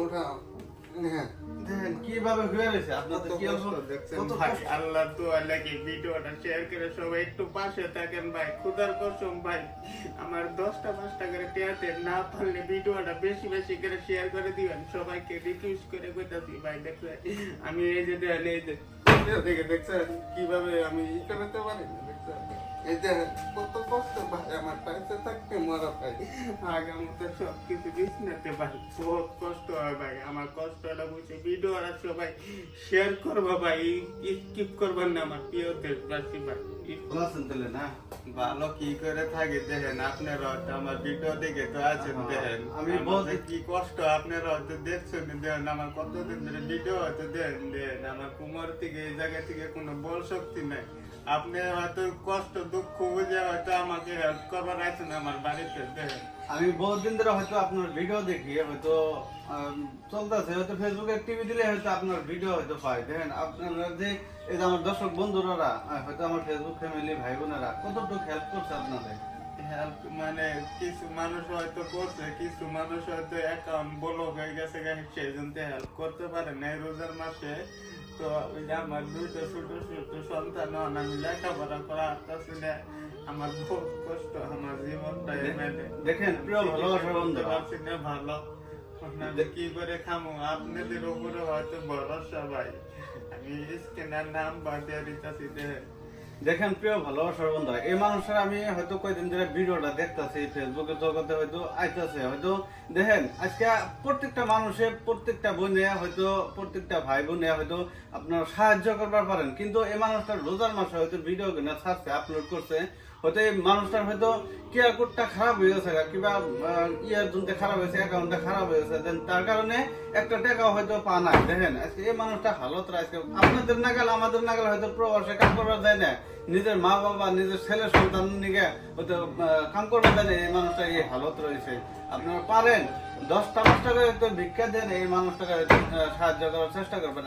উঠাও হ্যাঁ দেখেন কিভাবে হয়ে রয়েছে আপনাদের কি অবস্থা দেখছেন কত ভাই আল্লাহ তো আল্লাহকে ভিডিওটা শেয়ার করে সবাই একটু পাশে থাকেন ভাই খুদার কসম ভাই আমার 10টা 5টা করে টিয়াতে না পারলে ভিডিওটা বেশি বেশি করে শেয়ার করে দিবেন সবাইকে রিকোয়েস্ট করে কইতাছি ভাই দেখলে আমি এই যে দেন এই যে দেখে দেখছেন কিভাবে আমি ই করতে পারি না দেখছেন এই যে কত কষ্ট ভাই আমার পাশে থাকতে মরা ভাই আগামীতে সব কিছু বিছনাতে ভাই বহুত কষ্ট হয় ভাই আমার কষ্টটা বুঝে ভিডিওটা সবাই শেয়ার করবো ভাই স্কিপ করবেন না আমার প্রিয় দেশবাসী ভাই ভালো আছেন তাহলে না ভালো কি করে থাকে দেখেন আপনারা হয়তো আমার ভিডিও দেখে তো আছেন দেখেন আমি আমার বলতে যে কি কষ্ট আপনারা হয়তো দেখছেন দেখেন আমার কতদিন ধরে ভিডিও হয়তো দেখেন আমার কোমর থেকে এই জায়গা থেকে কোনো বল শক্তি নাই আপনি হয়তো কষ্ট দুঃখ বুঝে হয়তো আমাকে হেল্প করবার আছেন আমার বাড়িতে দেখেন আমি বহুত দিন ধরে হয়তো আপনার ভিডিও দেখি হয়তো চলতেছে হয়তো ফেসবুকে টিভি দিলে হয়তো আপনার ভিডিও হয়তো পাই দেখেন আপনারা যে এই যে আমার দর্শক বন্ধুরা হয়তো আমার ফেসবুক ফ্যামিলি ভাই বোনেরা কতটুকু হেল্প করছে আপনাদের হেল্প মানে কিছু মানুষ হয়তো করছে কিছু মানুষ হয়তো অ্যাকাউন্ট ব্লক হয়ে গেছে সেই জন্য হেল্প করতে পারে না এই রোজার মাসে তো ওই যে আমার দুইটা ছোট ছোট সন্তান হন আমি লেখাপড়া করা আসতেছি না আমার খুব কষ্ট আমার জীবনটা এমএলএ দেখেন প্রিয় ভালোবাসার বন্ধু পারছি না ভালো আপনাদের কি করে খামো আপনাদের উপরে হয়তো ভরসা ভাই আমি স্ক্যানার নাম বাজিয়ে দিতেছি দেখেন দেখেন প্রিয় ভালোবাসার বন্ধুরা এই মানুষের আমি হয়তো কয়েকদিন ধরে ভিডিওটা দেখতেছি ফেসবুকে জগতে হয়তো আইতাছে হয়তো দেখেন আজকে প্রত্যেকটা মানুষের প্রত্যেকটা বোনে হয়তো প্রত্যেকটা ভাই বোনে হয়তো আপনার সাহায্য করবার পারেন কিন্তু এই মানুষটা রোজার মাসে হয়তো ভিডিও কিনা ছাড়ছে আপলোড করছে হয়তো এই মানুষটার হয়তো কিউআর কোডটা খারাপ হয়ে গেছে কিংবা ইয়ার জনটা খারাপ হয়েছে অ্যাকাউন্টটা খারাপ হয়ে গেছে দেন তার কারণে একটা টাকাও হয়তো পা নাই দেখেন আজকে এই মানুষটা হালত আজকে আপনাদের নাগাল আমাদের নাগাল হয়তো প্রবাসে কাম করবার যায় না নিজের মা বাবা নিজের ছেলে সন্তান নিয়ে হয়তো কাম করবার যায় না এই মানুষটা এই হালত রয়েছে আপনারা পারেন 10টা 5টা করে হয়তো ভিক্ষা দেন এই মানুষটাকে সাহায্য করার চেষ্টা করবেন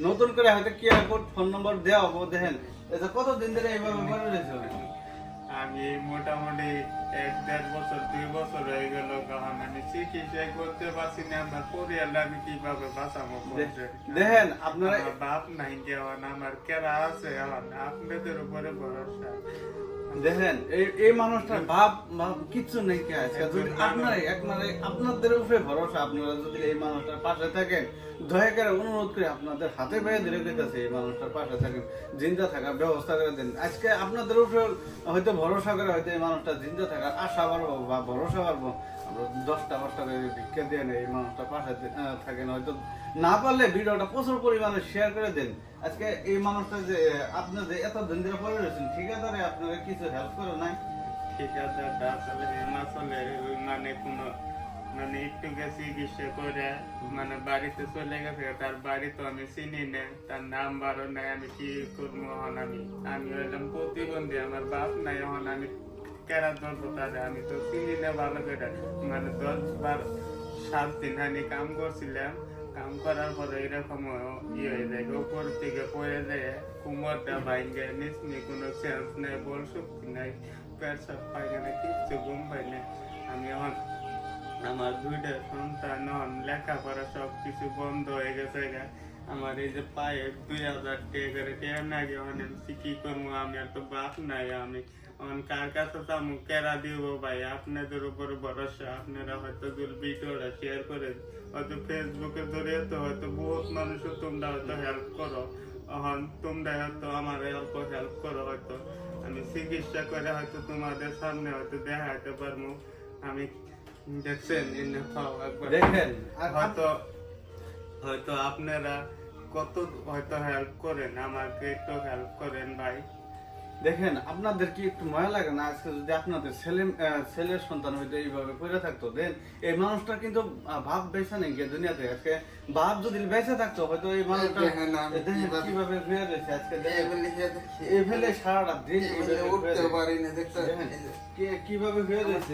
নতুন করে হয়তো কিউআর কোড ফোন নম্বর দেওয়া হবো দেখেন এটা কতদিন ধরে এইভাবে করে রয়েছে আমি মোটামুটি 1-1.5 বছর 2 বছর হয়ে গেল কারণ আমি চিকিৎসা করতে পারছি না আমার পরিবার আমি কিভাবে বাঁচাবো দেখেন আপনারা বাপ নাই কেমন আমার কেরা আছে এখন আপনাদের উপরে ভরসা দেখেন এই মানুষটার ভাব কিচ্ছু নেই কে আছে যদি আপনাদের উপরে ভরসা আপনারা যদি এই মানুষটার পাশে থাকেন দয়া করে অনুরোধ করে আপনাদের হাতে পায়ে ধরে গেছে এই মানুষটার পাশে থাকেন জিন্দা থাকার ব্যবস্থা করে দেন আজকে আপনাদের উপরে হয়তো ভরসা করে হয়তো এই মানুষটা জিন্দা থাকার আশা বাড়বো বা ভরসা বাড়বো আমরা 10টা 5টা করে ভিক্ষা দিয়ে এই মানুষটার পাশে থাকেন হয়তো না পারলে ভিডিওটা প্রচুর পরিমাণে শেয়ার করে দেন আজকে এই মানুষটা যে আপনাদের এত দিন ধরে পড়ে রয়েছেন ঠিকাদারে আপনারা কিছু হেল্প করে নাই ঠিকাদারটা আসলে আসলে মানে কোনো মানে একটু চিকিৎসা করে মানে বাড়িতে চলে গেছে তার বাড়ি তো আমি চিনি না তার নাম্বারও নাই আমি কি করবো এখন আমি হইলাম প্রতিবন্ধী আমার বাপ নাই এখন আমি কেরা ধরবো তাহলে আমি তো চিনি না ভালো করে মানে 10-7 দিন আমি কাম করছিলাম কাম করার পরে এরকম হয়ে যায় উপর থেকে পড়ে যায় কোমরটা ভাঙ্গে নিচনি কোনো সেন্স নেই বল শক্তি নাই পেশাব পায়খানা কিচ্ছু ঘুম পাই না আমি এখন আমার 2টা সন্তান হন লেখাপড়া সব কিছু বন্ধ হয়ে গেছে আমার এই যে পায়ে 2000 টাকা করে টেন আগে অনেক কি করবো আমি আর তো বাপ নাই আমি কার কাছে চামু কেরা দিব ভাই আপনাদের উপরে ভরসা আপনারা হয়তো ভিডিওটা শেয়ার করে হয়তো ফেসবুকে জড়িয়ে তো হয়তো বহুত মানুষ তোমরা হয়তো হেল্প করো তোমরা হয়তো আমার অল্প হেল্প করো হয়তো আমি চিকিৎসা করে হয়তো তোমাদের সামনে হয়তো দেখাতে পারবো আমি দেখছেন দেখেন হয়তো আপনারা কত হয়তো হেল্প করেন আমাকে একটু হেল্প করেন ভাই দেখেন আপনাদের কি একটু মায়া লাগে না আজকে যদি আপনাদের ছেলের সন্তান হয়তো এইভাবে পড়ে থাকতো দেন এই মানুষটা কিন্তু ভাব বেঁচে নেই দুনিয়াতে আজকে বাপ যদি বেঁচে থাকতো হয়তো এই মানুষটা কিভাবে ঘুরে রয়েছে আজকে এভেলে সারাটা দিন উঠতে পারি না দেখতে কিভাবে ঘুরে রয়েছে